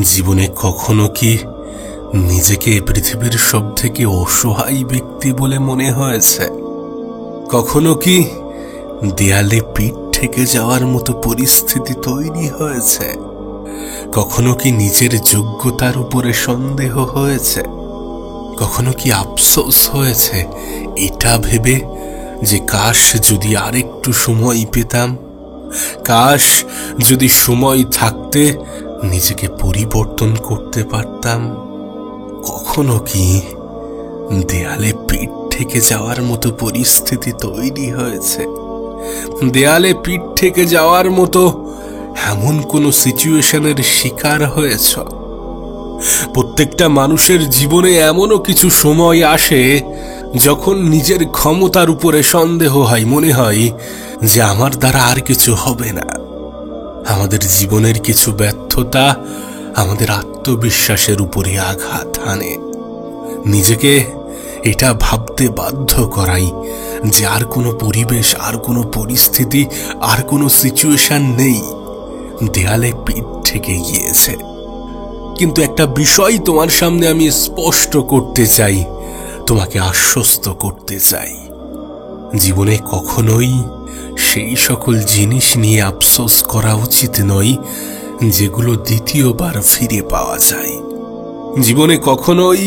জীবনে কখনো কি নিজেকে পৃথিবীর সবথেকে অসহায় ব্যক্তি বলে মনে হয়েছে? কখনো কি দেয়ালে পিঠ ঠেকে যাওয়ার মতো পরিস্থিতি তৈরি হয়েছে? কখনো কি নিজের যোগ্যতার উপরে সন্দেহ হয়েছে? কখনো কি আফসোস হয়েছে এটা ভেবে যে কাশ যদি আরেকটু সময় পেতাম, কাশ যদি সময় থাকতে নিজেকে পরিবর্তন করতে পারতাম? কখনো কি দেয়ালে পিঠ ঠেকে যাওয়ার মতো পরিস্থিতি তৈরি হয়েছে? দেয়ালে পিঠ ঠেকে যাওয়ার মতো এমন কোনো সিচুয়েশনের শিকার হয়েছ? প্রত্যেকটা মানুষের জীবনে এমনও কিছু সময় আসে যখন নিজের ক্ষমতার উপরে সন্দেহ হয়, মনে হয় যে আমার দ্বারা আর কিছু হবে না। আমাদের জীবনের কিছু ব্যর্থতা আমাদের আত্মবিশ্বাসের উপরে আঘাত হানে, নিজেকে এটা ভাবতে বাধ্য করাই যে আর কোনো পরিবেশ, আর কোনো পরিস্থিতি, আর কোনো সিচুয়েশন নেই, দেয়ালে পিঠ ঠেকে গিয়েছে। কিন্তু একটা বিষয় তোমার সামনে আমি স্পষ্ট করতে চাই, তোমাকে আশ্বস্ত করতে চাই, জীবনে কখনোই সেই সকল জিনিস নিয়ে আফসোস করা উচিত নয় যেগুলো দ্বিতীয়বার ফিরে পাওয়া যায়। জীবনে কখনোই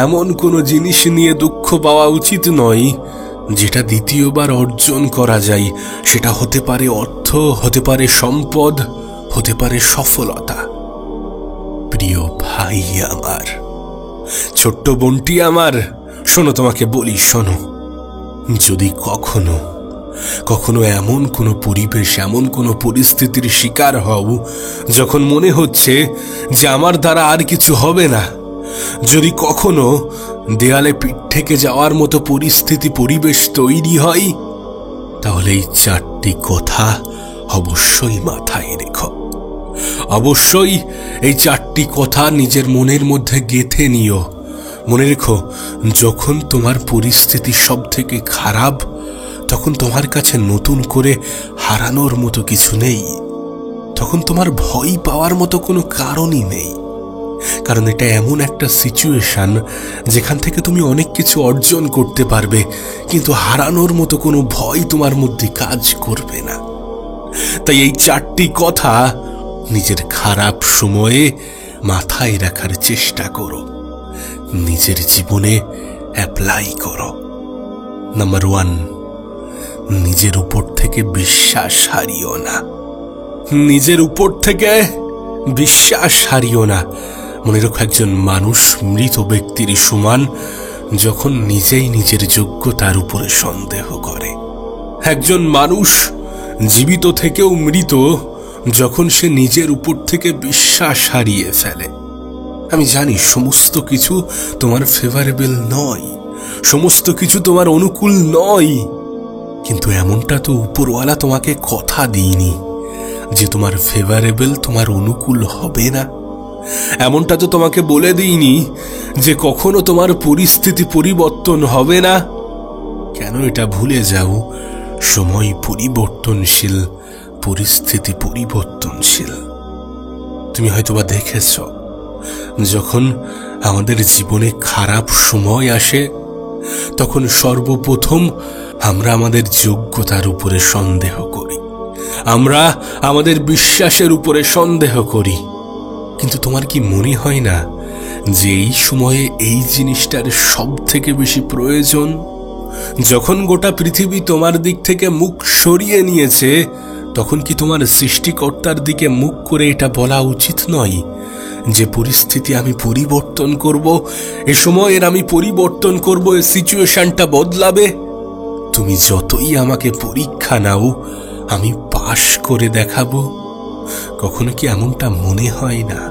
এমন কোনো জিনিস নিয়ে দুঃখ পাওয়া উচিত নয় যেটা দ্বিতীয়বার অর্জন করা যায়। সেটা হতে পারে অর্থ, হতে পারে সম্পদ, হতে পারে সফলতা। প্রিয় ভাই আমার, ছোট্ট বোনটি আমার, শোনো, তোমাকে বলি, শোনো, যদি কখনো কখনো এমন কোনো পরিবেশ, এমন কোনো পরিস্থিতির শিকার হও যখন মনে হচ্ছে যে আমার দ্বারা আর কিছু হবে না, যদি কখনো দেয়ালে পিঠ ঠেকে যাওয়ার মতো পরিস্থিতি, পরিবেশ তৈরি হয়, তাহলে এই চারটি কথা অবশ্যই মাথায় রেখো। অবশ্যই এই চারটি কথা নিজের মনের মধ্যে গেঁথে নিও। মনে রেখো, যখন তোমার পরিস্থিতি সব থেকে খারাপ, তখন তোমার কাছে নতুন করে হারানোর মতো কিছু নেই, তখন তোমার ভয় পাওয়ার মতো কোনো কারণই নেই। কারণ এটা এমন একটা সিচুয়েশন যেখান থেকে তুমি অনেক কিছু অর্জন করতে পারবে, কিন্তু হারানোর মতো কোনো ভয় তোমার মধ্যে কাজ করবে না। তাই এই চারটি কথা নিজের খারাপ সময়ে মাথায় রাখার চেষ্টা করো, নিজের জীবনে অ্যাপ্লাই করো। নাম্বার 1, নিজের উপর থেকে বিশ্বাস হারিও না। নিজের উপর থেকে বিশ্বাস হারিও না। মনে রাখো, একজন মানুষ মৃত ব্যক্তির সমান যখন নিজেই নিজের যোগ্যতার উপরে সন্দেহ করে। একজন মানুষ জীবিত থেকেও মৃত যখন সে নিজের উপর থেকে বিশ্বাস হারিয়ে ফেলে। আমি জানি সমস্ত কিছু তোমার ফেভারেবল নয়, সমস্ত কিছু তোমার অনুকূল নয়, কিন্তু এমনটা তো উপরওয়ালা তোমাকে কথা দিইনি যে তোমার ফেভারেবল, তোমার অনুকূল হবে না। এমনটা তো তোমাকে বলে দিইনি যে কখনো তোমার পরিস্থিতি পরিবর্তন হবে না। কেন এটা ভুলে যাও? সময় পরিবর্তনশীল, পরিস্থিতি পরিবর্তনশীল। তুমি হয়তোবা দেখেছ, যখন আমাদের জীবনে খারাপ সময় আসে, তখন সর্বপ্রথম আমরা আমাদের যোগ্যতার উপরে সন্দেহ করি, আমরা আমাদের বিশ্বাসের উপরে সন্দেহ করি। কিন্তু তোমার কি মনে হয় না যে এই সময়ে এই জিনিসটার সব থেকে বেশি প্রয়োজন? যখন গোটা পৃথিবী তোমার দিক থেকে মুখ সরিয়ে নিয়েছে, তখন কি তোমার সৃষ্টিকর্তার দিকে মুখ করে এটা বলা উচিত নয় যে পরিস্থিতি আমি পরিবর্তন করব, এ সময়ের আমি পরিবর্তন করব, এই সিচুয়েশনটা বদলাবে? তুমি যতই আমাকে পরীক্ষা নাও, আমি পাশ করে দেখাবো। কখনো কি এমনটা মনে হয় না?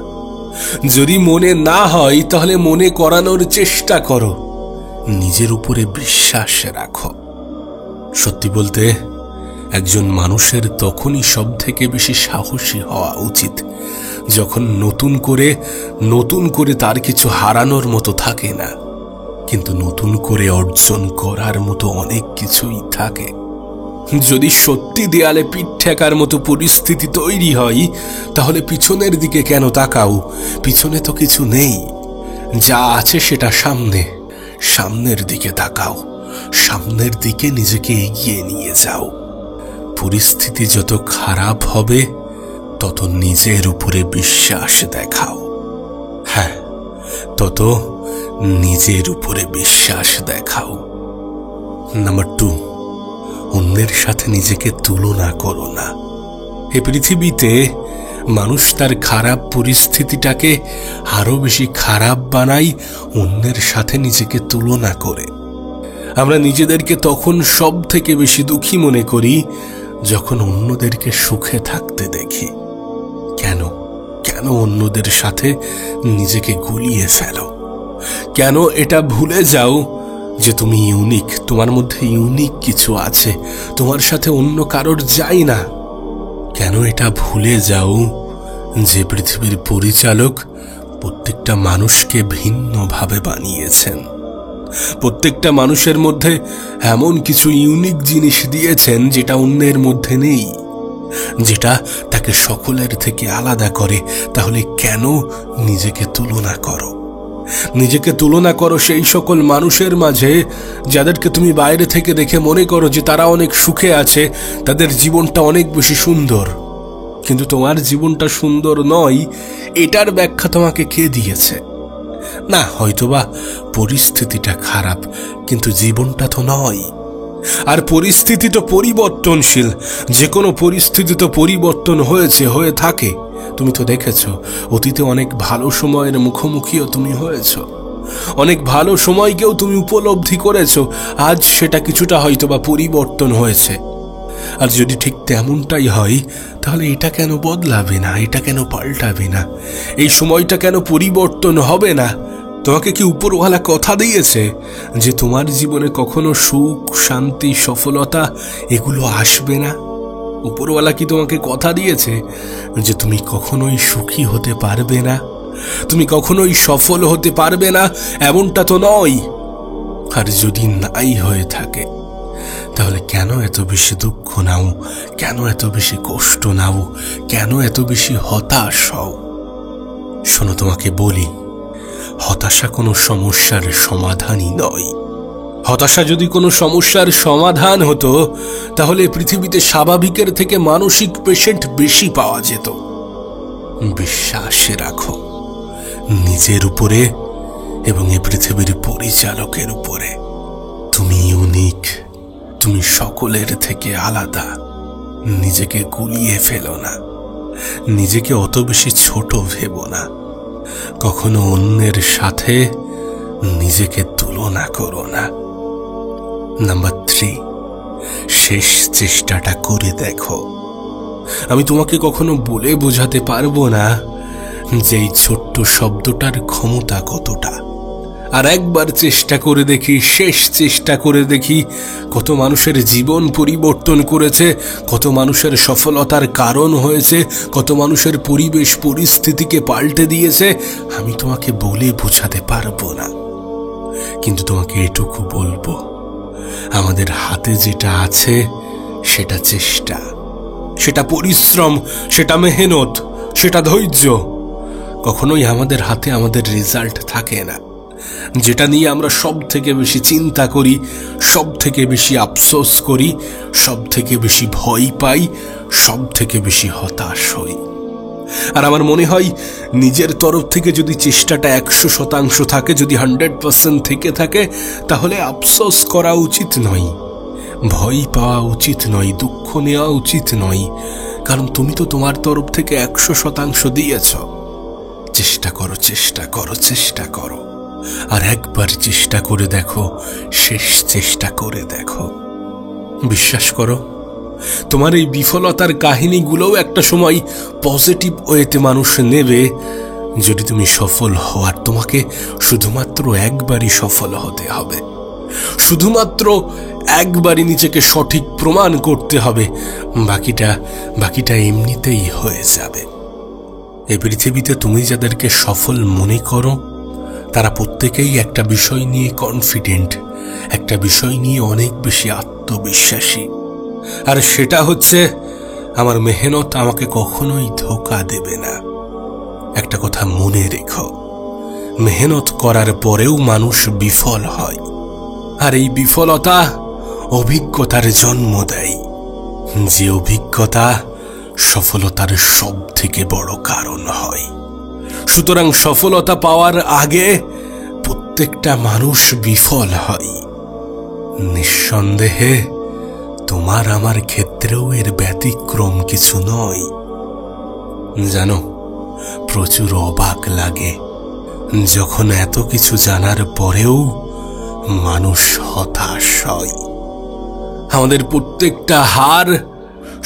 যদি মনে না হয় তাহলে মনে করানোর চেষ্টা করো, নিজের উপরে বিশ্বাস রাখো। সত্যি বলতে, একজন মানুষের তখনই সব থেকে বেশি সাহসী হওয়া উচিত যখন নতুন করে তার কিছু হারানোর মতো থাকে না, কিন্তু নতুন করে অর্জন করার মতো অনেক কিছুই থাকে। যদি সত্যি দেয়ালে পিঠ ঠেকার মতো পরিস্থিতি তৈরি হয়, তাহলে পিছনের দিকে কেন তাকাও? পিছনে তো কিছু নেই, যা আছে সেটা সামনে। সামনের দিকে তাকাও, সামনের দিকে নিজেকে এগিয়ে নিয়ে যাও। পরিস্থিতি যত খারাপ হবে তত নিজের উপরে বিশ্বাস দেখাও। হ্যাঁ, তত নিজের উপরে বিশ্বাস দেখাও। নাম্বার 2, অন্যের সাথে নিজেকে তুলনা করো না। এ পৃথিবীতে মানুষ তার খারাপ পরিস্থিতিটাকে আরো বেশি খারাপ বানায় অন্যের সাথে নিজেকে তুলনা করে। আমরা নিজেদেরকে তখন সব থেকে বেশি দুঃখী মনে করি যখন অন্যদেরকে সুখে থাকতে দেখি। কেন কেন অন্যদের সাথে নিজেকে গুলিয়ে ফেলো? কেন এটা ভুলে যাও যে তুমি ইউনিক, তোমার মধ্যে ইউনিক কিছু আছে, তোমার সাথে অন্য কারোর যায় না? কেন এটা ভুলে যাও যে পৃথিবীর পরিচালক প্রত্যেকটা মানুষকে ভিন্নভাবে বানিয়েছেন? প্রত্যেকটা মানুষের মধ্যে এমন কিছু ইউনিক জিনিস দিয়েছেন যেটা অন্যের মধ্যে নেই, যেটা তাকে সকলের থেকে আলাদা করে। তাহলে কেন নিজেকে তুলনা করো? নিজেকে তুলনা করো সেই সকল মানুষের মাঝে যাদেরকে তুমি বাইরে থেকে দেখে মনে করো যে তারা অনেক সুখে আছে, তাদের জীবনটা অনেক বেশি সুন্দর। কিন্তু তোমার জীবনটা সুন্দর নয়, এটার ব্যাখ্যা তোমাকে কে দিয়েছে? না, হয়তোবা পরিস্থিতিটা খারাপ, কিন্তু জীবনটা তো নয়। আর পরিস্থিতি তো পরিবর্তনশীল, যে কোনো পরিস্থিতি তো পরিবর্তন হয়েছে, হয়ে থাকে। তুমি তো দেখেছো, অতীতে অনেক ভালো সময়ের মুখোমুখিও তুমি হয়েছো, অনেক ভালো সময়কেও তুমি উপলব্ধি করেছো। আজ সেটা কিছুটা হয়তোবা পরিবর্তন হয়েছে। আর যদি ঠিক তেমনটাই হয়, তাহলে এটা কেন বদলাবে না? এটা কেন পাল্টাবে না? এই সময়টা কেন পরিবর্তন হবে না? তোমাকে কি উপরওয়ালা কথা দিয়েছে যে তোমার জীবনে কখনো সুখ, শান্তি, সফলতা এগুলো আসবে না? উপরওয়ালা কি তোমাকে কথা দিয়েছে যে তুমি কখনোই সুখী হতে পারবে না, তুমি কখনোই সফল হতে পারবে না? এমনটা তো নয়। আর যদি নাই হয়ে থাকে, তাহলে কেন এত বেশি দুঃখ নাও? কেন এত বেশি কষ্ট নাও? কেন এত বেশি হতাশ হও? শোনো, তোমাকে বলি, হতাশা কোনো সমস্যার সমাধানই নয়। হতাশা যদি কোনো সমস্যার সমাধান হতো, তাহলে পৃথিবীতে স্বাভাবিকের থেকে মানসিক পেশেন্ট বেশি পাওয়া যেত। বিশ্বাস রাখো নিজের উপরে এবং এই পৃথিবীর পরিচালকের উপরে। তুমি ইউনিক, তুমি সকলের থেকে আলাদা। নিজেকে গুলিয়ে ফেলো না, নিজেকে অত বেশি ছোট ভেবো না। কখনো অন্যের সাথে নিজেকে তুলনা করো না। নাম্বার 3, শেষ চেষ্টাটা করে দেখো। আমি তোমাকে কখনো বলে বোঝাতে পারবো না যে এই ছোট্ট শব্দটার ক্ষমতা কতটা। আর একবার চেষ্টা করে দেখি, শেষ চেষ্টা করে দেখি, কত মানুষের জীবন পরিবর্তন করেছে, কত মানুষের সফলতার কারণ হয়েছে, কত মানুষের পরিবেশ পরিস্থিতিকে পাল্টে দিয়েছে। আমি তোমাকে বলে বোঝাতে পারবো না, কিন্তু তোমাকে এটুকু বলবো, আমাদের হাতে যেটা আছে সেটা চেষ্টা, সেটা পরিশ্রম, সেটা মেহনত, সেটা ধৈর্য। কখনোই আমাদের হাতে আমাদের রেজাল্ট থাকে না। যেটা নিয়ে আমরা সব থেকে বেশি চিন্তা করি, সব থেকে বেশি আফসোস করি, সব থেকে বেশি ভয় পাই, সব থেকে বেশি হতাশ হই। আর আমার মনে হয় নিজের তরফ থেকে যদি চেষ্টাটা 100% থাকে, যদি 100% থেকে থাকে, তাহলে আফসোস করা উচিত নয়, ভয় পাওয়া উচিত নয়, দুঃখ নেওয়া উচিত নয়। কারণ তুমি তো তোমার তরফ থেকে 100% দিয়েছ। চেষ্টা করো, চেষ্টা করো, চেষ্টা করো। আর একবার চেষ্টা করে দেখো, শেষ চেষ্টা করে দেখো। বিশ্বাস করো, তোমার এই বিফলতার কাহিনীগুলোও একটা সময় পজিটিভ ওয়েতে মানুষ নেবে। যদি তুমি সফল হওয়ার, তোমাকে শুধুমাত্র একবারই সফল হতে হবে, শুধুমাত্র একবারই নিজেকে সঠিক প্রমাণ করতে হবে। বাকিটা এমনিতেই হয়ে যাবে। এই পৃথিবীতে তুমি যাদেরকে সফল মনে করো, তারা প্রত্যেকেই একটা বিষয় নিয়ে কনফিডেন্ট, একটা বিষয় নিয়ে অনেক বেশি আত্মবিশ্বাসী। আর সেটা হচ্ছে আমার মেহনত আমাকে কখনোই ধোঁকা দেবে না। একটা কথা মনে রেখো, মেহনত করার পরেও মানুষ বিফল হয়, আর এই বিফলতা অভিজ্ঞতার জন্ম দেয়, যে অভিজ্ঞতা সফলতার সব থেকে বড় কারণ হয়। সুতরাং সফলতা পাওয়ার আগে প্রত্যেকটা মানুষ বিফল হয়। নিঃসন্দেহে তোমার আমার ক্ষেত্রেও এর ব্যতিক্রম কিছু নয়। জানো, প্রচুর অবাক লাগে যখন এত কিছু জানার পরেও মানুষ হতাশ হয়। আমাদের প্রত্যেকটা হার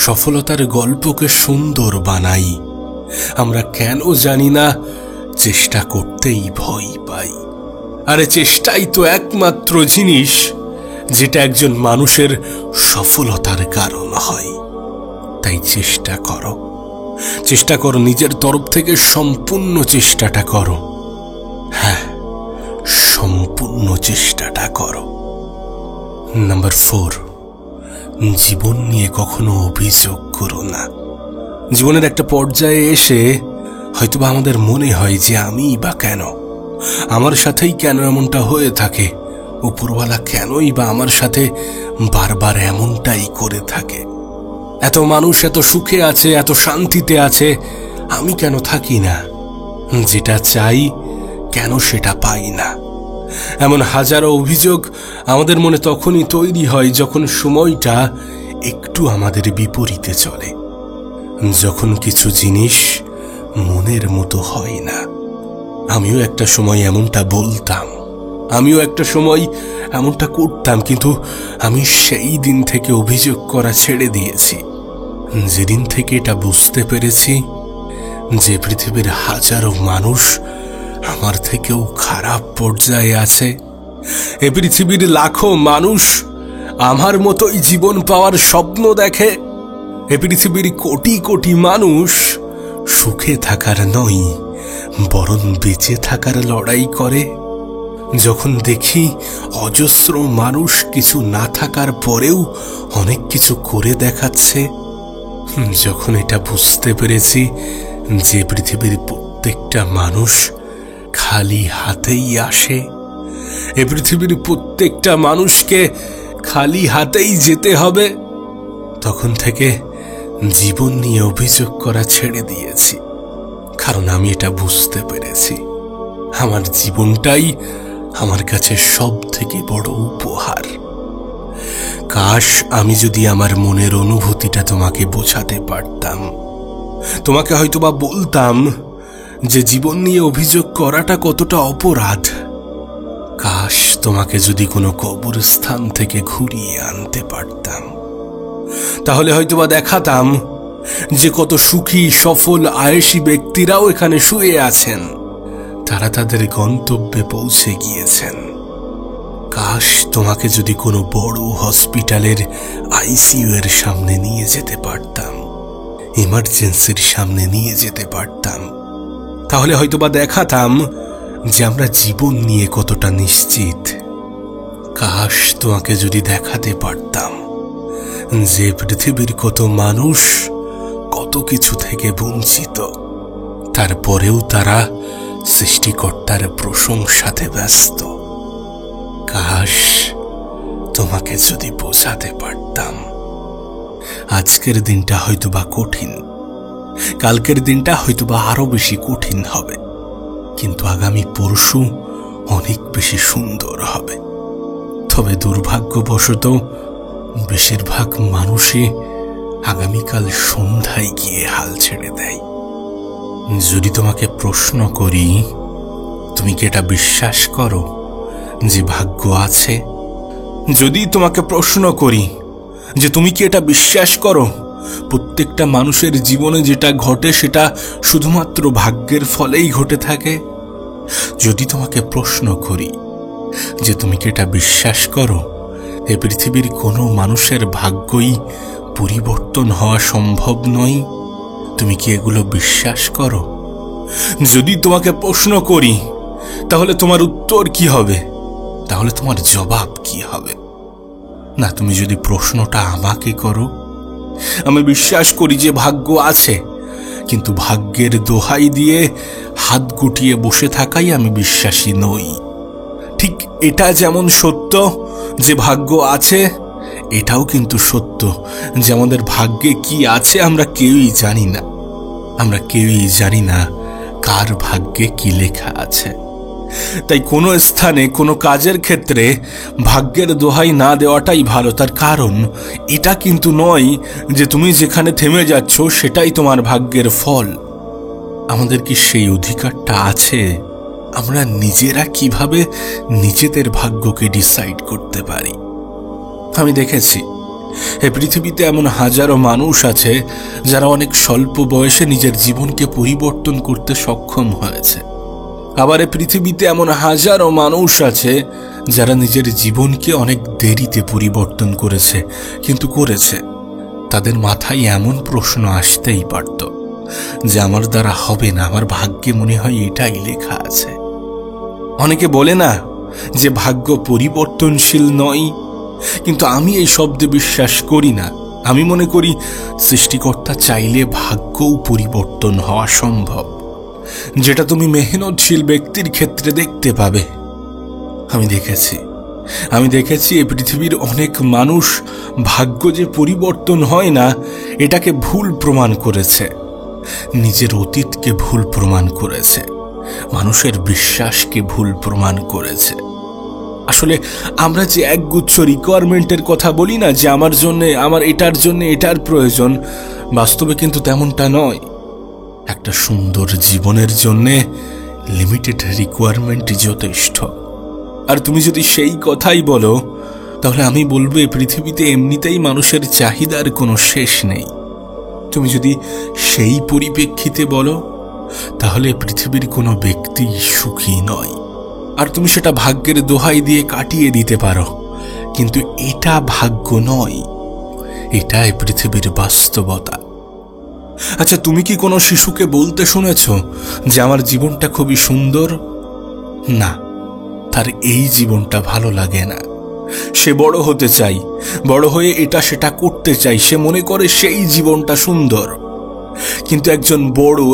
সফলতার গল্পকে সুন্দর বানাই। আমরা কেন জানি না, চেষ্টা করতেই ভয় পাই। আরে চেষ্টাই তো একমাত্র জিনিস যেটা একজন মানুষের সফলতার কারণ হয়। তাই চেষ্টা করো, চেষ্টা করো, নিজের তরফ থেকে সম্পূর্ণ চেষ্টাটা করো। হ্যাঁ, সম্পূর্ণ চেষ্টাটা করো। নাম্বার 4, জীবন নিয়ে কখনো অভিযোগ করো না। জীবনের একটা পর্যায়ে এসে হয়তোবা আমাদের মনে হয় যে আমি বা কেন, আমার সাথেই কেন এমনটা হয়ে থাকে, উপরওয়ালা কেনই বা আমার সাথে বারবার এমনটাই করে থাকে। এত মানুষ এত সুখে আছে, এত শান্তিতে আছে, আমি কেন থাকি না? যেটা চাই কেন সেটা পাই না? এমন হাজারো অভিযোগ আমাদের মনে তখনই তৈরি হয় যখন সময়টা একটু আমাদের বিপরীতে চলে, যখন কিছু জিনিস মনের মতো হয় না। আমিও একটা সময় এমনটা বলতাম, আমিও একটা সময় এমনটা করতাম, কিন্তু আমি সেই দিন থেকে অভিযোগ করা ছেড়ে দিয়েছি। যেদিন থেকে এটা বুঝতে পেরেছি যে পৃথিবীর হাজারো মানুষ আমার থেকেও খারাপ পর্যায়ে আছে, এ পৃথিবীর লাখো মানুষ আমার মতোই জীবন পাওয়ার স্বপ্ন দেখে, এ পৃথিবীর কোটি কোটি মানুষ সুখে থাকার নয় বরং বেঁচে থাকার লড়াই করে, যখন দেখি অজস্র মানুষ কিছু না থাকার পরেও অনেক কিছু করে দেখাচ্ছে, যখন এটা বুঝতে পেরেছি যে পৃথিবীর প্রত্যেকটা মানুষ খালি হাতেই আসে, এ পৃথিবীর প্রত্যেকটা মানুষকে খালি হাতেই যেতে হবে, তখন থেকে জীবন নিয়ে অভিযোগ করা ছেড়ে দিয়েছি। কারণ আমি এটা বুঝতে পেরেছি আমার জীবনটাই আমার কাছে সব থেকে বড় উপহার। কাশ আমি যদি আমার মনের অনুভূতিটা তোমাকে বোঝাতে পারতাম, তোমাকে হয়তোবা বলতাম যে জীবন নিয়ে অভিযোগ করাটা কতটা অপরাধ। কাশ তোমাকে যদি কোনো কবরস্থান থেকে ঘুরিয়ে আনতে পারতাম, তাহলে হয়তোবা দেখাতাম যে কত সুখী সফল আয়েশী ব্যক্তিরাও এখানে শুয়ে আছেন, তারা তাদের গন্তব্যে পৌঁছে গিয়েছেন। কাশ তোমাকে যদি কোনো বড় হসপিটালের আইসিইউ এর সামনে নিয়ে যেতে পারতাম, ইমার্জেন্সির সামনে নিয়ে যেতে পারতাম, তাহলে হয়তোবা দেখাতাম যে আমরা জীবন নিয়ে কতটা নিশ্চিত। কাশ তোমাকে যদি দেখাতে পারতাম যে পৃথিবীর কত মানুষ কত কিছু থেকে বঞ্চিত, তারপরেও তারা সৃষ্টিকর্তার প্রশংসাতে ব্যস্ত। কাশ তোমাকে যদি বোঝাতে পারতাম আজকের দিনটা হয়তোবা কঠিন, কালকের দিনটা হয়তোবা আরো বেশি কঠিন হবে, কিন্তু আগামী পরশু অনেক বেশি সুন্দর হবে। তবে দুর্ভাগ্যবশত বেশিরভাগ মানুষই আগামীকাল সন্ধ্যায় গিয়ে হাল ছেড়ে দেয়। যদি তোমাকে প্রশ্ন করি, তুমি কি এটা বিশ্বাস করো যে ভাগ্য আছে? যদি তোমাকে প্রশ্ন করি যে তুমি কি এটা বিশ্বাস করো প্রত্যেকটা মানুষের জীবনে যেটা ঘটে সেটা শুধুমাত্র ভাগ্যের ফলেই ঘটে থাকে? যদি তোমাকে প্রশ্ন করি যে তুমি কি এটা বিশ্বাস করো এ পৃথিবীর কোনো মানুষের ভাগ্যই পরিবর্তন হওয়া সম্ভব নয়, তুমি কি এগুলো বিশ্বাস করো? যদি তোমাকে প্রশ্ন করি তাহলে তোমার উত্তর কি হবে? তাহলে তোমার জবাব কি হবে? না, তুমি যদি প্রশ্নটা আমাকে করো, আমি বিশ্বাস করি যে ভাগ্য আছে, কিন্তু ভাগ্যের দোহাই দিয়ে হাত গুটিয়ে বসে থাকাই আমি বিশ্বাসী নই। ঠিক এটা যেমন সত্য যে ভাগ্য আছে, এটাও কিন্তু সত্য যে আমাদের ভাগ্যে কি আছে আমরা কেউই জানি না। আমরা কেউই জানি না কার ভাগ্যে কি লেখা আছে। তাই কোনো স্থানে কোনো কাজের ক্ষেত্রে ভাগ্যের দোহাই না দেওয়াটাই ভালো। তার কারণ এটা কিন্তু নয় যে তুমি যেখানে থেমে যাচ্ছ সেটাই তোমার ভাগ্যের ফল। আমাদের কি সেই অধিকারটা আছে? আমরা নিজেরা কিভাবে নিজেদের ভাগ্যকে ডিসাইড করতে পারি? আমি দেখেছি এই পৃথিবীতে এমন হাজারো মানুষ আছে যারা অনেক স্বল্প বয়সে নিজের জীবনকে পরিবর্তন করতে সক্ষম হয়েছে। আবার এই পৃথিবীতে এমন হাজারো মানুষ আছে যারা নিজের জীবনকে অনেক দেরিতে পরিবর্তন করেছে, কিন্তু করেছে। তাদের মাথায় এমন প্রশ্ন আসতেই পারত যে আমার দ্বারা হবে না, আমার ভাগ্যে মনে হয় এটাই লেখা আছে। অনেকে বলে না যে ভাগ্য পরিবর্তনশীল নয়, কিন্তু আমি এই শব্দে বিশ্বাস করি না। আমি মনে করি সৃষ্টিকর্তা চাইলে ভাগ্যও পরিবর্তন হওয়া সম্ভব, যেটা তুমি মেহনতশীল ব্যক্তির ক্ষেত্রে দেখতে পাবে। আমি দেখেছি এই পৃথিবীর অনেক মানুষ ভাগ্য যে পরিবর্তন হয় না এটাকে ভুল প্রমাণ করেছে, নিজের অতীতকে ভুল প্রমাণ করেছে, মানুষের বিশ্বাসকে ভুল প্রমাণ করেছে। আসলে আমরা যে একগুচ্ছ রিকোয়ারমেন্টের কথা বলি না, যে আমার এটার জন্য এটার প্রয়োজন, বাস্তবে কিন্তু তেমনটা নয়। একটা সুন্দর জীবনের জন্যে লিমিটেড রিকোয়ারমেন্ট যথেষ্ট। আর তুমি যদি সেই কথাই বলো, তাহলে আমি বলবো এই পৃথিবীতে এমনিতেই মানুষের চাহিদার কোনো শেষ নেই। তুমি যদি সেই পরিপ্রেক্ষিতে বলো, তাহলে পৃথিবীর কোনো ব্যক্তি সুখী নয়। আর তুমি সেটা ভাগ্যের দোহাই দিয়ে কাটিয়ে দিতে পারো, কিন্তু এটা ভাগ্য নয়, এটাই পৃথিবীর বাস্তবতা। আচ্ছা, তুমি কি কোনো শিশুকে বলতে শুনেছ যে আমার জীবনটা খুবই সুন্দর? না, তার এই জীবনটা ভালো লাগে না। সে বড় হতে চাই, বড় হয়ে এটা সেটা করতে চাই, সে মনে করে সেই জীবনটা সুন্দর। কিন্তু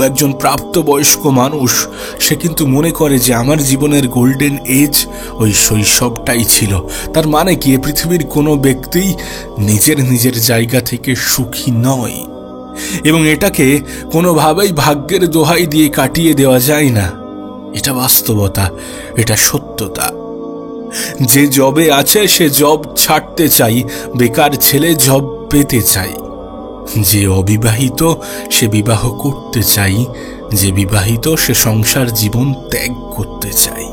একজন প্রাপ্তবয়স্ক মানুষ, সে কিন্তু মনে করে যে আমার জীবনের গোল্ডেন এজ ওই শৈশবটাই ছিল। তার মানে কি, পৃথিবীর কোনো ব্যক্তিই নিজের জায়গা থেকে সুখী নয়, এবং এটাকে কোনোভাবেই ভাগ্যের দোহাই দিয়ে কাটিয়ে দেওয়া যায় না। এটা বাস্তবতা, এটা সত্যতা। যে জবে আছে সে জব ছাড়তে চাই, বেকার ছেলে জব পেতে চাই। যে অবিবাহিত সে বিবাহ করতে চাই, যে বিবাহিত সে সংসার জীবন ত্যাগ করতে চাই।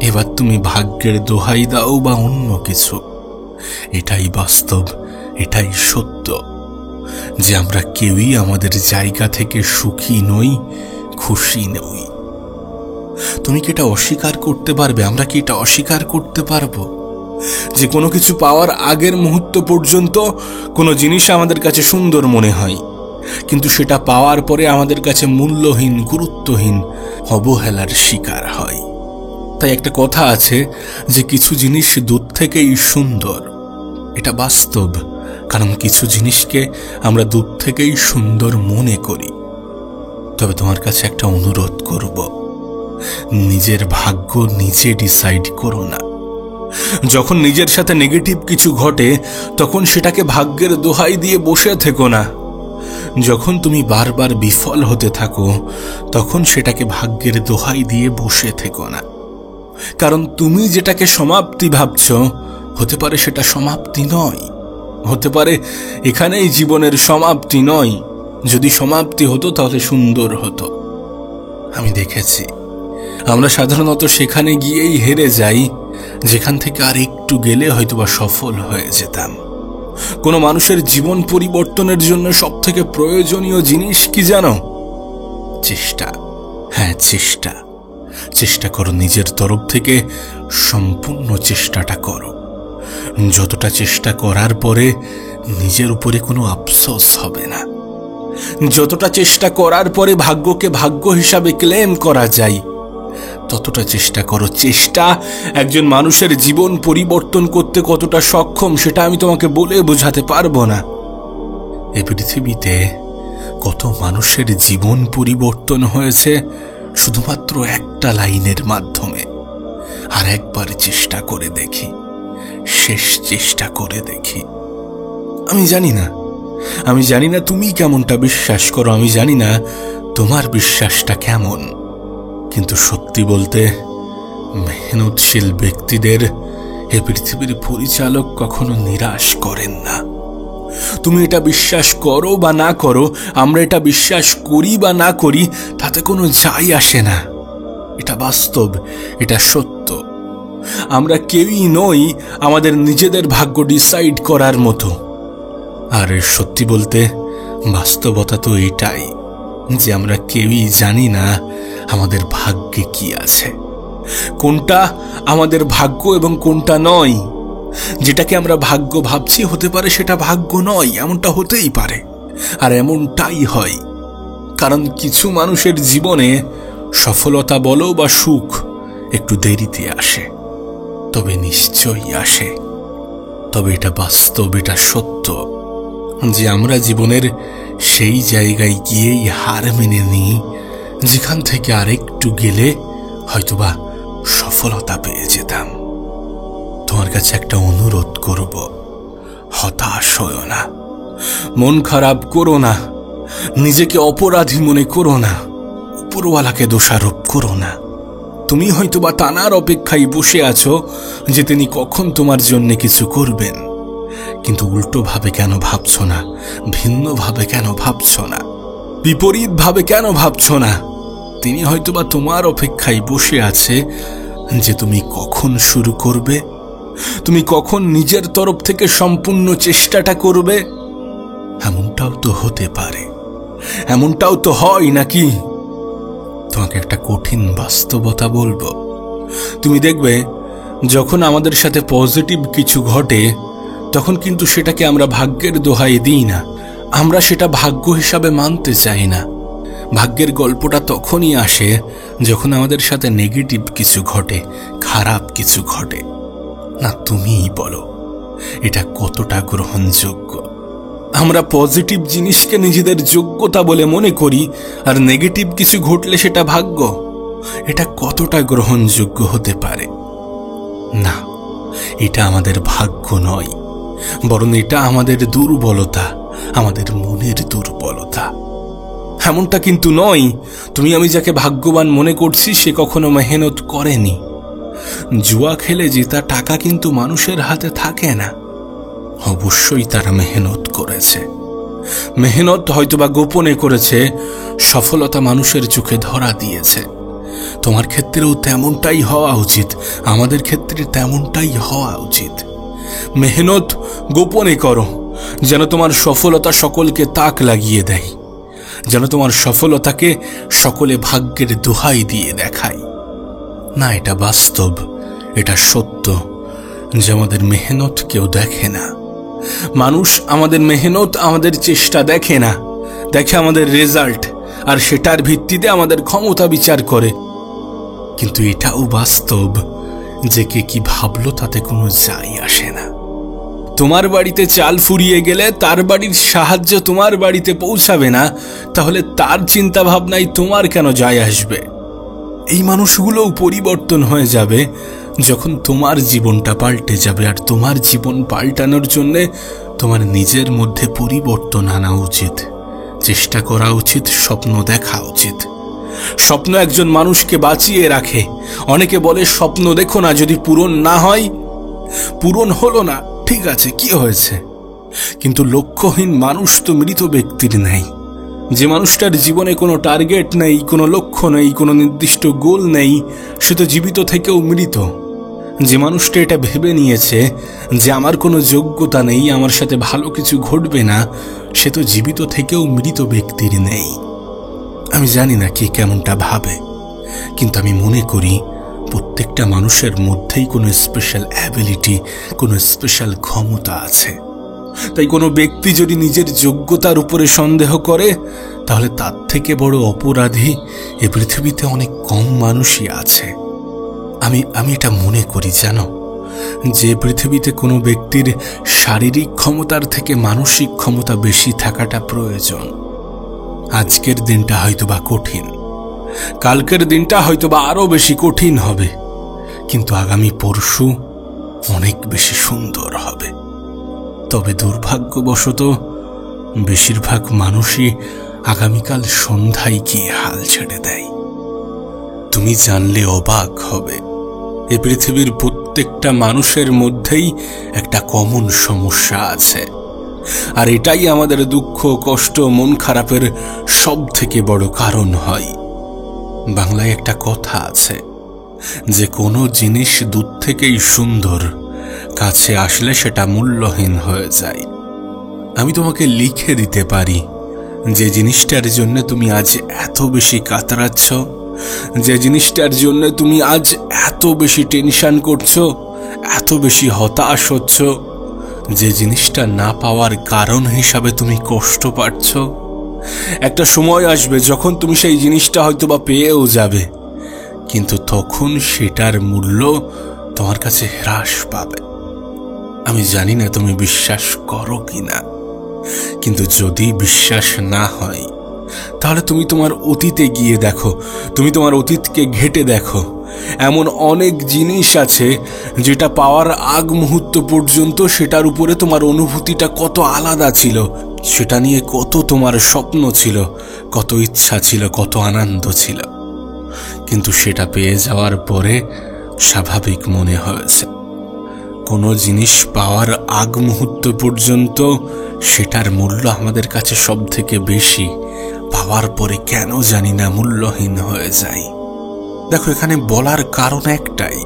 এবার তুমি ভাগ্যের দোহাই দাও বা অন্য কিছু, এটাই বাস্তব, এটাই সত্য যে আমরা কেউই আমাদের জায়গা থেকে সুখী নই, খুশি নই। তুমি কি এটা অস্বীকার করতে পারবে? আমরা কি এটা অস্বীকার করতে পারবো যে কোনো কিছু পাওয়ার আগের মুহূর্ত পর্যন্ত কোনো জিনিস আমাদের কাছে সুন্দর মনে হয়, কিন্তু সেটা পাওয়ার পরে আমাদের কাছে মূল্যহীন, গুরুত্বহীন, অবহেলার শিকার হয়? তাই একটা কথা আছে যে কিছু জিনিস দূর থেকেই সুন্দর। এটা বাস্তব, কারণ কিছু জিনিসকে আমরা দূর থেকেই সুন্দর মনে করি। তবে তোমার কাছে একটা অনুরোধ করব, নিজের ভাগ্য নিজে ডিসাইড করো না। যখন নিজের সাথে নেগেটিভ কিছু ঘটে, তখন সেটাকে ভাগ্যের দোহাই দিয়ে বসে থেকো না। যখন তুমি বারবার বিফল হতে থাকো, তখন সেটাকে ভাগ্যের দোহাই দিয়ে বসে থেকো না। কারণ তুমি যেটাকে সমাপ্তি ভাবছ, হতে পারে সেটা সমাপ্তি নয়, হতে পারে এখানেই জীবনের সমাপ্তি নয়। যদি সমাপ্তি হতো তাহলে সুন্দর হতো। আমি দেখেছি আমরা সাধারণত সেখানে গিয়েই হেরে যাই যেখান থেকে আর একটু গেলে হয়তোবা সফল হয়ে যেতাম। কোনো মানুষের জীবন পরিবর্তনের জন্য সবথেকে প্রয়োজনীয় জিনিস কি জানো? চেষ্টা। হ্যাঁ, চেষ্টা করো। নিজের তরফ থেকে সম্পূর্ণ চেষ্টাটা করো। যতটা চেষ্টা করার পরে নিজের উপরে কোনো আফসোস হবে না। যতটা চেষ্টা করার পরে ভাগ্যকে ভাগ্য হিসাবে ক্লেম করা যায়, ততটা চেষ্টা করো। চেষ্টা একজন মানুষের জীবন পরিবর্তন করতে কতটা সক্ষম সেটা আমি তোমাকে বলে বোঝাতে পারবো না। এই পৃথিবীতে কত মানুষের জীবন পরিবর্তন হয়েছে শুধুমাত্র একটা লাইনের মাধ্যমে। আর একবার চেষ্টা করে দেখি, শেষ চেষ্টা করে দেখি। আমি জানি না তুমি কেমনটা বিশ্বাস করো, আমি জানি না তোমার বিশ্বাসটা কেমন, কিন্তু সত্যি বলতে মেহনতশীল ব্যক্তিদের এই পৃথিবীর পরিচালক কখনো নিরাশ করেন না। তুমি এটা বিশ্বাস করো বা না করো, আমরা এটা বিশ্বাস করি বা না করি, তাতে কোনো যায় আসে না। এটা বাস্তব, এটা সত্য। আমরা কেউই নই আমাদের নিজেদের ভাগ্য ডিসাইড করার মতো। আর সত্যি বলতে বাস্তবতা তো এটাই যে আমরা কেউই জানি না আমাদের ভাগ্যে কি আছে, কোনটা আমাদের ভাগ্য এবং কোনটা নয়। যেটাকে আমরা ভাগ্য ভাবছি হতে পারে সেটা ভাগ্য নয়, এমনটা হতেই পারে। আর এমনটাই হয়, কারণ কিছু মানুষের জীবনে সফলতা বলো বা সুখ একটু দেরিতে আসে, তবে নিশ্চয়ই আসে। তবে এটা বাস্তব, এটা সত্য যে আমরা জীবনের সেই জায়গায় গিয়েই হার মেনে নিই যেখান থেকে আরেকটু গেলে হয়তোবা সফলতা পেয়ে যেতাম। তোমার কাছে একটা অনুরোধ করব, হতাশ হয়ো না, মন খারাপ করো না, নিজেকে অপরাধী মনে করো না, উপরওয়ালাকে দোষারোপ করো না। তুমি হয়তোবা তানার অপেক্ষায় বসে আছো যে তিনি কখন তোমার জন্য কিছু করবেন, কিন্তু উল্টো ভাবে কেন ভাবছো না? ভিন্ন ভাবে কেন ভাবছো না? বিপরীত ভাবে কেন ভাবছো না? তিনি হয়তোবা তোমার অপেক্ষায় বসে আছে যে তুমি কখন শুরু করবে, তুমি কখন নিজের তরফ থেকে সম্পূর্ণ চেষ্টাটা করবে। এমনটাও তো হতে পারে, এমনটাও তো হয় নাকি? তোমাকে একটা কঠিন বাস্তবতা বলবো। তুমি দেখবে যখন আমাদের সাথে পজিটিভ কিছু ঘটে তখন কিন্তু সেটাকে আমরা ভাগ্যের দোহাই দিই না, আমরা সেটা ভাগ্য হিসাবে মানতে চাই না। ভাগ্যের গল্পটা তখনই আসে যখন আমাদের সাথে নেগেটিভ কিছু ঘটে, খারাপ কিছু ঘটে। না তুমিই বলো এটা কতটা গ্রহণযোগ্য? আমরা পজিটিভ জিনিসকে নিজেদের যোগ্যতা বলে মনে করি, আর নেগেটিভ কিছু ঘটলে সেটা ভাগ্য। এটা কতটা গ্রহণযোগ্য হতে পারে? না, এটা আমাদের ভাগ্য নয়, বরং এটা আমাদের দুর্বলতা, আমাদের মনের দুর্বলতা। এমনটা কিন্তু নয় তুমি আমি যাকে ভাগ্যবান মনে করছি সে কখনো মেহনত করেনি। জুয়া খেলে জেতা টাকা কিন্তু মানুষের হাতে থাকে না, অবশ্যই তারা মেহনত করেছে। মেহনত হয়তোবা গোপনে করেছে, সফলতা মানুষের চোখে ধরা দিয়েছে। তোমার ক্ষেত্রেও তেমনটাই হওয়া উচিত, আমাদের ক্ষেত্রে তেমনটাই হওয়া উচিত। মেহনত গোপনে করো, যেন তোমার সফলতা সকলকে তাক লাগিয়ে দেয়, যেন তোমার সফলতাকে সকলে ভাগ্যের দোহাই দিয়ে দেখায়। না, এটা বাস্তব, এটা সত্য যে আমাদের মেহনত কেউ দেখে না। মানুষ আমাদের মেহনত, আমাদের চেষ্টা দেখে না, দেখে আমাদের রেজাল্ট, আর সেটার ভিত্তিতে আমাদের ক্ষমতা বিচার করে। কিন্তু এটাও বাস্তব যে কে কি ভাবলো তাতে কোনো যায় আসে না। তোমার বাড়িতে চাল ফুরিয়ে গেলে তার বাড়ির সাহায্য তোমার বাড়িতে পৌঁছাবে না, তাহলে তার চিন্তা ভাবনায় তোমার কেন যায় আসবে? এই মানুষগুলোও পরিবর্তন হয়ে যাবে যখন তোমার জীবনটা পাল্টে যাবে। আর তোমার জীবন পাল্টানোর জন্যে তোমার নিজের মধ্যে পরিবর্তন আনা উচিত, চেষ্টা করা উচিত, স্বপ্ন দেখা উচিত। স্বপ্ন একজন মানুষকে বাঁচিয়ে রাখে। অনেকে বলে স্বপ্ন দেখো না, যদি পূরণ না হয়। পূরণ হলো না, ঠিক আছে, কি হয়েছে? কিন্তু লক্ষ্যহীন মানুষ তো মৃত ব্যক্তির নেই। যে মানুষটার জীবনে কোনো টার্গেট নেই, কোনো লক্ষ্য নেই, কোনো নির্দিষ্ট গোল নেই, সে তো জীবিত থেকেও মৃত। যে মানুষটা এটা ভেবে নিয়েছে যে আমার কোনো যোগ্যতা নেই, আমার সাথে ভালো কিছু ঘটবে না, সে তো জীবিত থেকেও মৃত ব্যক্তির নেই। আমি জানি না কে কেমনটা ভাবে, কিন্তু আমি মনে করি প্রত্যেকটা মানুষের মধ্যেই কোনো স্পেশাল অ্যাবিলিটি, কোনো স্পেশাল ক্ষমতা আছে। তাই কোনো ব্যক্তি যদি নিজের যোগ্যতার উপরে সন্দেহ করে, তাহলে তার থেকে বড় অপরাধী এ পৃথিবীতে অনেক কম মানুষই আছে। আমি এটা মনে করি জানো, যে পৃথিবীতে কোনো ব্যক্তির শারীরিক ক্ষমতার থেকে মানসিক ক্ষমতা বেশি থাকাটা প্রয়োজন। আজকের দিনটা হয়তোবা কঠিন, কালকের দিনটা হয়তোবা আরো বেশি কঠিন হবে, কিন্তু আগামী পরশু অনেক বেশি সুন্দর হবে। তবে দুর্ভাগ্যবশত বেশিরভাগ মানুষই আগামীকাল সন্ধ্যায় গিয়ে হাল ছেড়ে দেয়। তুমি জানলে অবাক হবে, এই পৃথিবীর প্রত্যেকটা মানুষের মধ্যেই একটা কমন সমস্যা আছে, আর এটাই আমাদের দুঃখ, কষ্ট, মন খারাপের সব থেকে বড় কারণ হয়। বাংলায় একটা কথা আছে যে কোনো জিনিস দূর থেকেই সুন্দর, কাছে আসলে সেটা মূল্যহীন হয়ে যায়। আমি তোমাকে লিখে দিতে পারি যে জিনিসটার জন্য তুমি আজ এত বেশি কাতরাচ্ছ, যে জিনিসটার জন্য তুমি আজ এত বেশি টেনশন করছো, এত বেশি হতাশ হচ্ছ, যে জিনিসটা না পাওয়ার কারণ হিসাবে তুমি কষ্ট পাচ্ছ, একটা সময় আসবে যখন তুমি সেই জিনিসটা হয়তোবা পেয়েও যাবে, কিন্তু তখন সেটার মূল্য তোমার কাছে হ্রাস পাবে। আমি জানি না তুমি বিশ্বাস করো কিনা, কিন্তু যদি বিশ্বাস না হয় তাহলে তুমি তোমার অতীতে গিয়ে দেখো, তুমি তোমার অতীতকে ঘেঁটে দেখো। এমন অনেক জিনিস আছে যেটা পাওয়ার আগ মুহূর্ত পর্যন্ত সেটার উপরে তোমার অনুভূতিটা কত আলাদা ছিল, সেটা নিয়ে কত তোমার স্বপ্ন ছিল, কত ইচ্ছা ছিল, কত আনন্দ ছিল, কিন্তু সেটা পেয়ে যাওয়ার পরে স্বাভাবিক মনে হয়েছে। কোনো জিনিস পাওয়ার আগ মুহূর্ত পর্যন্ত সেটার মূল্য আমাদের কাছে সব থেকে বেশি, পাওয়ার পরে কেন জানি না মূল্যহীন হয়ে যায়। দেখো, এখানে বলার কারণ একটাই,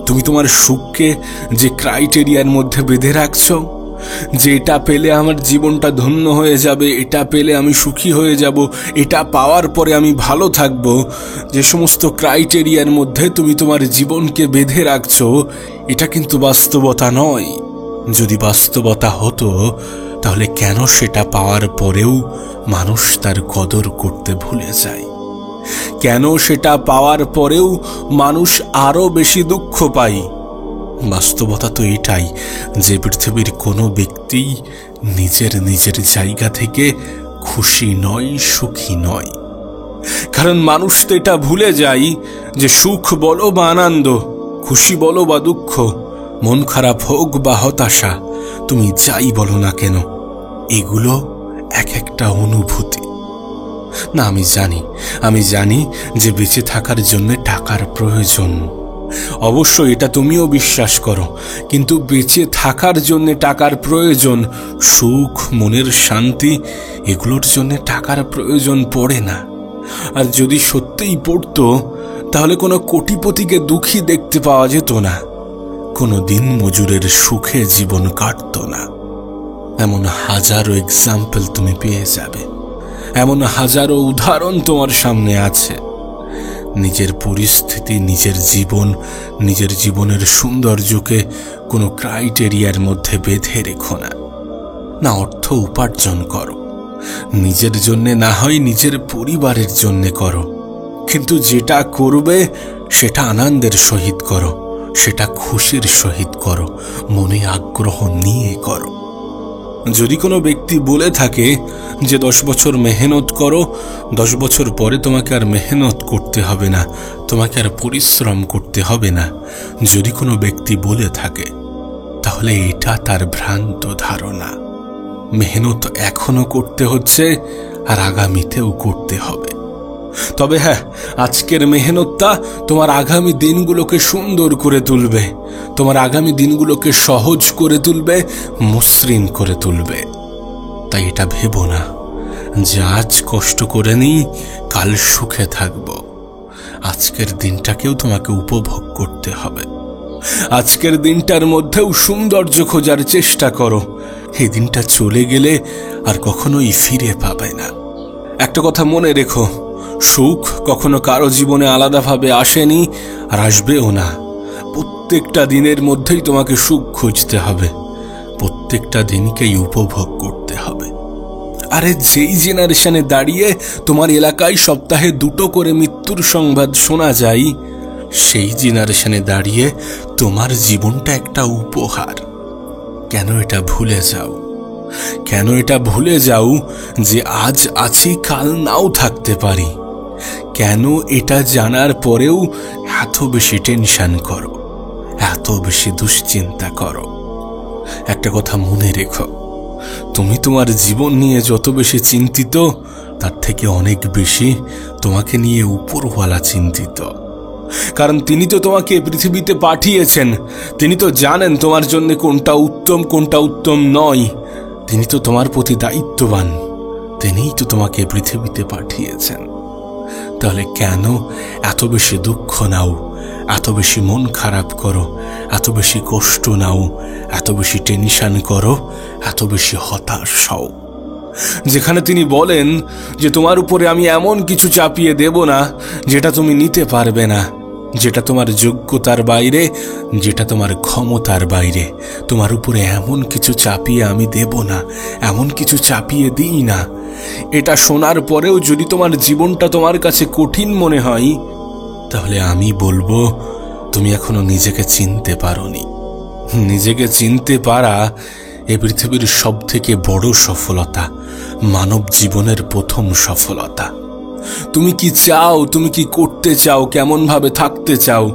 তুমি তোমার সুখকে যে ক্রাইটেরিয়ার মধ্যে বেঁধে রাখছো, যে এটা পেলে আমার জীবনটা ধন্য হয়ে যাবে, এটা পেলে আমি সুখী হয়ে যাব, এটা পাওয়ার পরে আমি ভালো থাকবো, যে সমস্ত ক্রাইটেরিয়ার মধ্যে তুমি তোমার জীবনকে বেঁধে রাখছো, এটা কিন্তু বাস্তবতা নয়। যদি বাস্তবতা হতো তাহলে কেন সেটা পাওয়ার পরেও মানুষ তার কদর করতে ভুলে যায়? কেন সেটা পাওয়ার পরেও মানুষ আরো বেশি দুঃখ পায়? বাস্তবতা তো এটাই যে পৃথিবীর কোনো ব্যক্তি নিজের জায়গা থেকে খুশি নয়, সুখী নয়। কারণ মানুষ তো এটা ভুলে যায় যে সুখ বলো বা আনন্দ, খুশি বলো বা দুঃখ, মন খারাপ হোক বা হতাশা, তুমি যাই বলো না কেন, এগুলো এক একটা অনুভূতি। না, আমি জানি যে বেঁচে থাকার জন্য টাকার প্রয়োজন, অবশ্যই এটা তুমিও বিশ্বাস করো, কিন্তু বেঁচে থাকার জন্য টাকার প্রয়োজন, সুখ, মনের শান্তি, এগুলোর জন্য টাকার প্রয়োজন পড়ে না। আর যদি সত্যিই পড়তো তাহলে কোনো কোটিপতিকে দুঃখী দেখতে পাওয়া যেত না, কোনো দিন মজুরের সুখে জীবন কাটতো না। এমন হাজারো এক্সাম্পল তুমি পেয়ে যাবে, এমন হাজারো উদাহরণ তোমার সামনে আছে। নিজের পরিস্থিতি, নিজের জীবন, নিজের জীবনের সৌন্দর্যকে কোনো ক্রাইটেরিয়ার মধ্যে বেঁধে রেখো না। না, অর্থ উপার্জন করো, নিজের জন্যে না হয় নিজের পরিবারের জন্যে করো, কিন্তু যেটা করবে সেটা আনন্দের সহিত করো, সেটা খুশির সহিত করো, মনে আগ্রহ নিয়ে করো। যদি কোনো ব্যক্তি বলে থাকে যে 10 বছর মেহনত করো, 10 বছর পরে তোমাকে আর মেহনত করতে হবে না, তোমাকে আর পরিশ্রম করতে হবে না, যদি কোনো ব্যক্তি বলে থাকে তাহলে এটা তার ভ্রান্ত ধারণা। মেহনত এখনো করতে হচ্ছে আর আগামীতেও করতে হবে। তবে হ্যাঁ, আজকের মেহনতটা তোমার আগামী দিনগুলোকে সুন্দর করে তুলবে, তোমার আগামী দিনগুলোকে সহজ করে তুলবে, মসৃণ করে তুলবে। তাই এটা ভেবো না যে আজ কষ্ট করে নিই, কাল সুখে থাকব। আজকের দিনটাকেও তোমাকে উপভোগ করতে হবে। আজকের দিনটার মধ্যেও সৌন্দর্য খোঁজার চেষ্টা করো। এই দিনটা চলে গেলে আর কখনোই ফিরে পাবে না। একটা কথা মনে রেখো, সুখ কখনো কারো জীবনে আলাদাভাবে আসেনি আর আসবেও না। প্রত্যেকটা দিনের মধ্যেই তোমাকে সুখ খুঁজতে হবে, প্রত্যেকটা দিনকেই উপভোগ করতে হবে। আরে যেই জেনারেশনে দাঁড়িয়ে তোমার এলাকায় সপ্তাহে 2টো করে মৃত্যুর সংবাদ শোনা যায়, সেই জেনারেশনে দাঁড়িয়ে তোমার জীবনটা একটা উপহার। কেন এটা ভুলে যাও? কেন এটা ভুলে যাও যে আজ আছি, কাল নাও থাকতে পারি? কেন এটা জানার পরেও এত বেশি টেনশন করো, এত বেশি দুশ্চিন্তা করো? একটা কথা মনে রেখো, তুমি তোমার জীবন নিয়ে যত বেশি চিন্তিত, তার থেকে অনেক বেশি তোমাকে নিয়ে উপরওয়ালা চিন্তিত। কারণ তিনি তো তোমাকে পৃথিবীতে পাঠিয়েছেন, তিনি তো জানেন তোমার জন্য কোনটা উত্তম কোনটা উত্তম নয়। তিনি তো তোমার প্রতি দায়িত্ববান, তিনিই তো তোমাকে পৃথিবীতে পাঠিয়েছেন। তাহলে কেন এত বেশি দুঃখ নাও, এত বেশি মন খারাপ করো, এত বেশি কষ্ট নাও, এত বেশি টেনশন করো, এত বেশি হতাশ হও? যেখানে তিনি বলেন যে তোমার উপরে আমি এমন কিছু চাপিয়ে দেব না যেটা তুমি নিতে পারবে না, যেটা তোমার যোগ্যতার বাইরে, যেটা তোমার ক্ষমতার বাইরে। তোমার উপরে এমন কিছু চাপিয়ে আমি দেব না, এমন কিছু চাপিয়ে দিই না। এটা শোনার পরেও যদি তোমার জীবনটা তোমার কাছে কঠিন মনে হয়, তাহলে আমি বলবো তুমি এখনো নিজেকে চিনতে পারোনি। নিজেকে চিনতে পারা এ পৃথিবীর সব থেকে বড় সফলতা, মানব জীবনের প্রথম সফলতা। তুমি কি চাও, তুমি কি করতে চাও, কেমন ভাবে থাকতে চাও,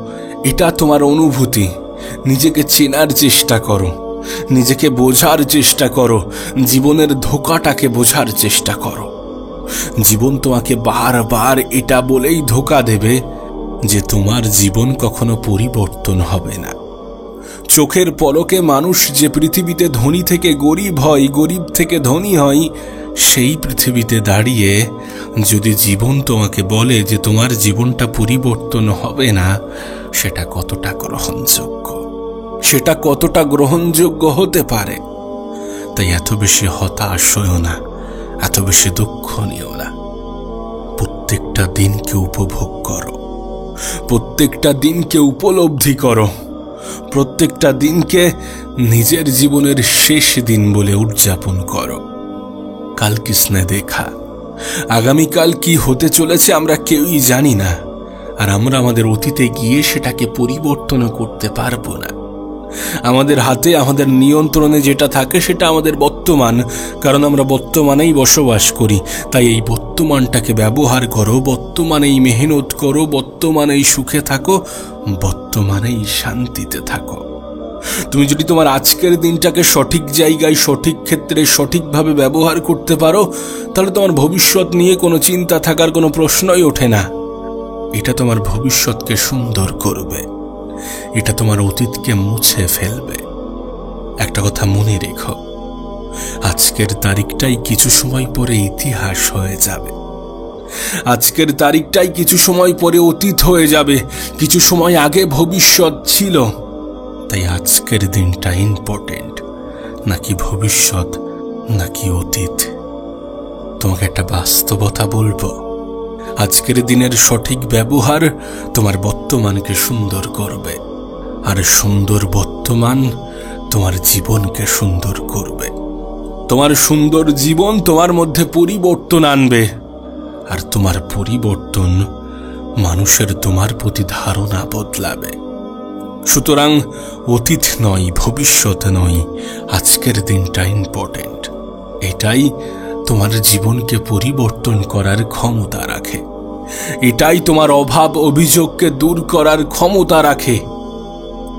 এটা তোমার অনুভূতি। নিজেকে চেনার চেষ্টা করো, নিজেকে বোঝার চেষ্টা করো, জীবনের ধোঁকাটাকে বোঝার চেষ্টা করো। জীবন তোমাকে বারবার এটা বলেই ধোঁকা দেবে যে তোমার জীবন কখনো পরিবর্তন হবে না। চোখের পলকে মানুষ যে পৃথিবীতে ধনী থেকে গরিব হয়, গরিব থেকে ধনী হয়, সেই পৃথিবীতে দাঁড়িয়ে যদি জীবন তোমাকে বলে যে তোমার জীবনটা পরিবর্তন হবে না, সেটা কতটা গ্রহণযোগ্য, সেটা কতটা গ্রহণযোগ্য হতে পারে? তাই এত বেশি হতাশ হইও না, এত বেশি দুঃখ নিও না। প্রত্যেকটা দিনকে উপভোগ করো, প্রত্যেকটা দিনকে উপলব্ধি করো, প্রত্যেকটা দিনকে নিজের জীবনের শেষ দিন বলে উদযাপন করো। কাল কিসনে দেখা, আগামীকাল কি হতে চলেছে আমরা কেউই জানি না, আর আমরা আমাদের অতীতে গিয়ে সেটাকে পরিবর্তন করতে পারবো না। আমাদের হাতে, আমাদের নিয়ন্ত্রণে যেটা থাকে সেটা আমাদের বর্তমান, কারণ আমরা বর্তমানেই বসবাস করি। তাই এই বর্তমানটাকে ব্যবহার করো, বর্তমানেই মেহনত করো, বর্তমানেই সুখে থাকো, বর্তমানেই শান্তিতে থাকো। তুমি যদি তোমার আজকের দিনটাকে সঠিক জায়গায়, সঠিক ক্ষেত্রে, সঠিকভাবে ব্যবহার করতে পারো, তাহলে তোমার ভবিষ্যৎ নিয়ে কোনো চিন্তা থাকার কোনো প্রশ্নই ওঠে না। এটা তোমার ভবিষ্যৎকে সুন্দর করবে, এটা তোমার অতীতকে মুছে ফেলবে। একটা কথা মনে রেখো, আজকের তারিখটাই কিছু সময় পরে ইতিহাস হয়ে যাবে। আজকের তারিখটাই কিছু সময় পরে অতীত হয়ে যাবে। কিছু সময় আগে ভবিষ্যৎ ছিল। তাই আজকের দিনটা ইম্পর্টেন্ট, নাকি ভবিষ্যৎ, নাকি অতীত? তোমাকে একটা বাস্তবতা বলবো, আজকের দিনের সঠিক ব্যবহার তোমার বর্তমানকে সুন্দর করবে, আর সুন্দর বর্তমান তোমার জীবনকে সুন্দর করবে। তোমার সুন্দর জীবন তোমার মধ্যে পরিবর্তন আনবে, আর তোমার পরিবর্তন মানুষের তোমার প্রতি ধারণা বদলাবে। সুতরাং অতীত নয়, ভবিষ্যৎ নয়, আজকের দিনটা ইম্পর্টেন্ট। এটাই তোমার জীবনকে পরিবর্তন করার ক্ষমতা রাখে, এটাই তোমার অভাব অভিযোগকে দূর করার ক্ষমতা রাখে,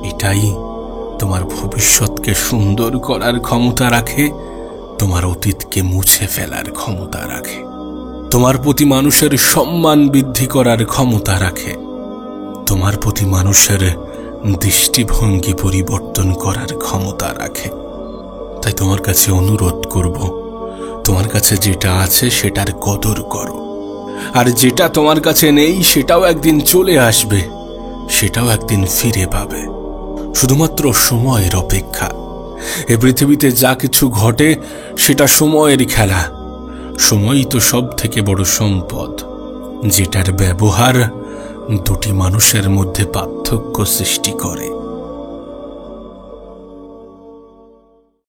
এটাই তোমার ভবিষ্যৎকে সুন্দর করার ক্ষমতা রাখে, তোমার অতীতকে মুছে ফেলার ক্ষমতা রাখে, তোমার প্রতি মানুষের সম্মান বৃদ্ধি করার ক্ষমতা রাখে, তোমার প্রতি মানুষের দৃষ্টিভঙ্গি পরিবর্তন করার ক্ষমতা রাখে। তাই তোমার কাছে অনুরোধ করব, তোমার কাছে যেটা আছে সেটার কদর করো, আর যেটা তোমার কাছে নেই সেটাও একদিন চলে আসবে, সেটাও একদিন ফিরে পাবে। শুধুমাত্র সময়ের অপেক্ষা। এ পৃথিবীতে যা কিছু ঘটে সেটা সময়ের খেলা। সময়ই তো সব থেকে বড় সম্পদ, যেটার ব্যবহার দুটি মানুষের মধ্যে পার্থক্য সৃষ্টি করে।